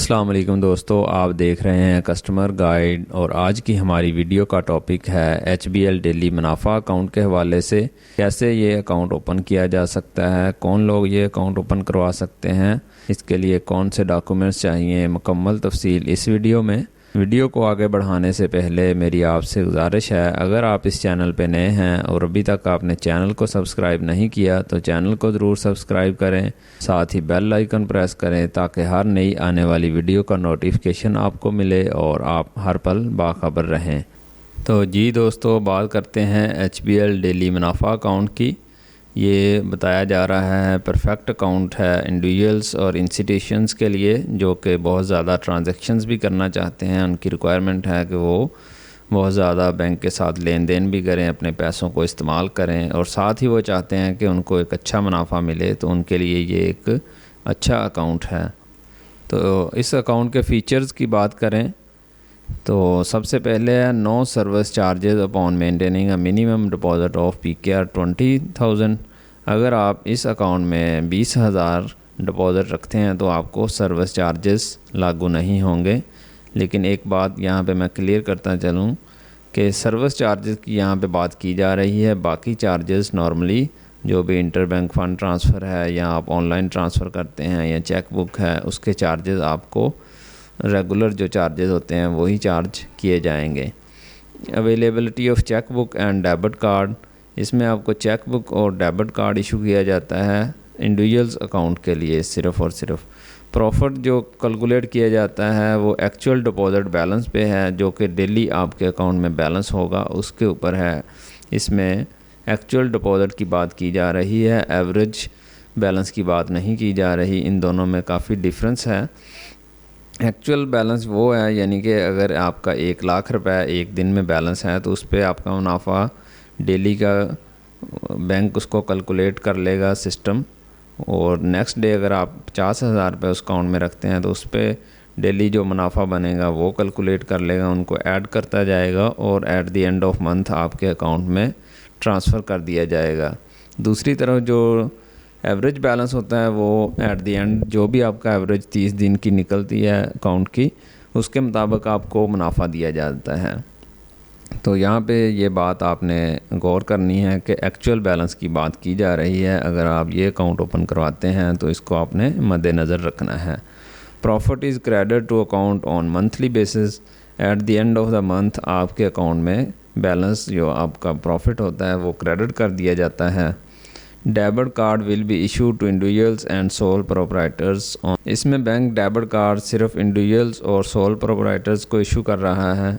अस्सलाम वालेकुम दोस्तों, आप देख रहे हैं कस्टमर गाइड और आज की हमारी वीडियो का टॉपिक है HBL डेली मुनाफा अकाउंट के हवाले से कैसे ये अकाउंट ओपन किया जा सकता है, कौन लोग ये अकाउंट ओपन करवा सकते हैं, इसके लिए कौन से डॉक्यूमेंट्स चाहिए, मुकम्मल तफसील इस वीडियो में। वीडियो को आगे बढ़ाने से पहले मेरी आपसे गुजारिश है, अगर आप इस चैनल पे नए हैं और अभी तक आपने चैनल को सब्सक्राइब नहीं किया तो चैनल को ज़रूर सब्सक्राइब करें, साथ ही बेल आइकन प्रेस करें ताकि हर नई आने वाली वीडियो का नोटिफिकेशन आपको मिले और आप हर पल बाखबर रहें। तो जी दोस्तों, बात करते हैं HBL डेली मुनाफा अकाउंट की। ये बताया जा रहा है परफेक्ट अकाउंट है इंडिविजुअल्स और इंस्टीट्यूशंस के लिए जो कि बहुत ज़्यादा ट्रांजैक्शंस भी करना चाहते हैं। उनकी रिक्वायरमेंट है कि वो बहुत ज़्यादा बैंक के साथ लेन देन भी करें, अपने पैसों को इस्तेमाल करें और साथ ही वो चाहते हैं कि उनको एक अच्छा मुनाफा मिले, तो उनके लिए ये एक अच्छा अकाउंट है। तो इस अकाउंट के फ़ीचर्स की बात करें तो सबसे पहले है no service charges upon maintaining a minimum deposit of PKR 20,000। अगर आप इस अकाउंट में 20,000 डिपॉजिट रखते हैं तो आपको सर्विस चार्जेस लागू नहीं होंगे। लेकिन एक बात यहाँ पे मैं क्लियर करता चलूँ कि सर्विस चार्जेस की यहाँ पे बात की जा रही है, बाकी चार्जेस नॉर्मली जो भी इंटर बैंक फ़ंड ट्रांसफ़र है या आप ऑनलाइन ट्रांसफ़र करते हैं या चेक बुक है, उसके चार्जेस आपको रेगुलर जो चार्जेस होते हैं वही चार्ज किए जाएंगे। Availability of cheque book and debit card, इसमें आपको चेक बुक और डेबिट कार्ड इशू किया जाता है इंडिविजुअल्स अकाउंट के लिए सिर्फ़ और सिर्फ। प्रॉफिट जो कैलकुलेट किया जाता है वो एक्चुअल डिपॉजिट बैलेंस पे है, जो कि डेली आपके अकाउंट में बैलेंस होगा उसके ऊपर है। इसमें एक्चुअल डिपॉजिट की बात की जा रही है, एवरेज बैलेंस की बात नहीं की जा रही। इन दोनों में काफ़ी डिफरेंस है। एक्चुअल बैलेंस वो है, यानी कि अगर आपका 1,00,000 रुपये एक दिन में बैलेंस है तो उस पर आपका मुनाफा डेली का बैंक उसको कैलकुलेट कर लेगा सिस्टम, और नेक्स्ट डे अगर आप 50,000 रुपये उस अकाउंट में रखते हैं तो उस पर डेली जो मुनाफा बनेगा वो कैलकुलेट कर लेगा, उनको ऐड करता जाएगा और at the end of month आपके अकाउंट में ट्रांसफ़र कर दिया जाएगा। दूसरी तरफ जो एवरेज बैलेंस होता है वो एट द एंड जो भी आपका एवरेज 30 दिन की निकलती है अकाउंट की, उसके मुताबिक आपको मुनाफा दिया जाता है। तो यहाँ पे ये बात आपने गौर करनी है कि एक्चुअल बैलेंस की बात की जा रही है। अगर आप ये अकाउंट ओपन करवाते हैं तो इसको आपने मद्देनज़र रखना है। Profit is credit to account on monthly basis. At the end of the month आपके अकाउंट में बैलेंस जो आपका प्रॉफिट होता है वो क्रेडिट कर दिया जाता है। Debit card will be issue to individuals and sole proprietors. इसमें बैंक डेबिट कार्ड सिर्फ इंडिविजुअल्स और सोल प्रोप्राइटर्स को इशू कर रहा है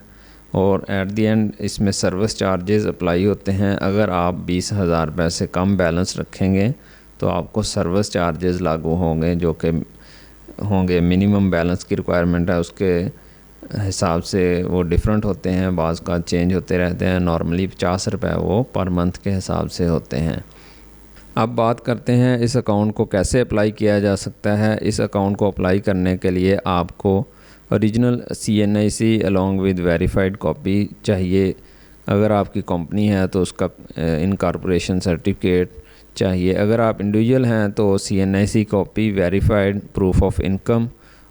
और एट द एंड इसमें सर्विस चार्जेस अप्लाई होते हैं। अगर आप 20,000 रुपये से कम बैलेंस रखेंगे तो आपको सर्विस चार्जेस लागू होंगे, जो कि होंगे मिनिमम बैलेंस की रिक्वायरमेंट है उसके हिसाब से वो डिफरेंट होते हैं, बाज़ का चेंज होते रहते हैं। नॉर्मली 50 रुपये वो पर मंथ के हिसाब से होते हैं। अब बात करते हैं इस अकाउंट को कैसे अप्लाई किया जा सकता है। इस अकाउंट को अप्लाई करने के लिए आपको original CNIC along with verified copy चाहिए। अगर आपकी कंपनी है तो उसका इनकॉर्पोरेशन सर्टिफिकेट चाहिए। अगर आप इंडिविजुअल हैं तो CNIC copy, verified proof of income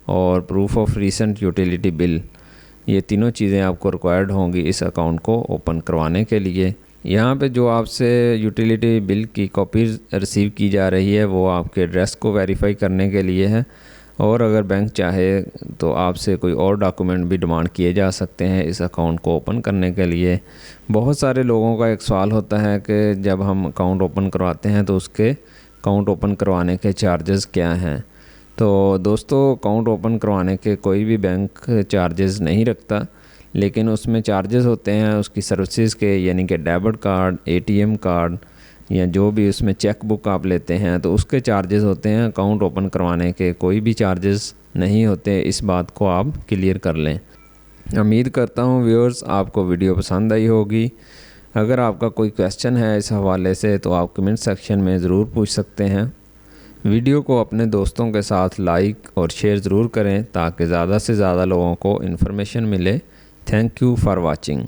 और proof of recent utility bill, ये तीनों चीज़ें आपको रिक्वायर्ड होंगी इस अकाउंट को ओपन करवाने के लिए। यहाँ पे जो आपसे यूटिलिटी बिल की कॉपीज़ रिसीव की जा रही है वो आपके एड्रेस को वेरीफाई करने के लिए है, और अगर बैंक चाहे तो आपसे कोई और डॉक्यूमेंट भी डिमांड किए जा सकते हैं इस अकाउंट को ओपन करने के लिए। बहुत सारे लोगों का एक सवाल होता है कि जब हम अकाउंट ओपन करवाते हैं तो उसके अकाउंट ओपन करवाने के चार्जेस क्या हैं। तो दोस्तों, अकाउंट ओपन करवाने के कोई भी बैंक चार्जेस नहीं रखता, लेकिन उसमें चार्जेस होते हैं उसकी सर्विसेज के, यानी कि डेबिट कार्ड, ATM कार्ड या जो भी उसमें चेक बुक आप लेते हैं तो उसके चार्जेस होते हैं। अकाउंट ओपन करवाने के कोई भी चार्जेस नहीं होते, इस बात को आप क्लियर कर लें। उम्मीद करता हूँ व्यूअर्स आपको वीडियो पसंद आई होगी। अगर आपका कोई क्वेश्चन है इस हवाले से तो आप कमेंट सेक्शन में ज़रूर पूछ सकते हैं। वीडियो को अपने दोस्तों के साथ लाइक और शेयर ज़रूर करें ताकि ज़्यादा से ज़्यादा लोगों को इन्फॉर्मेशन मिले। Thank you for watching.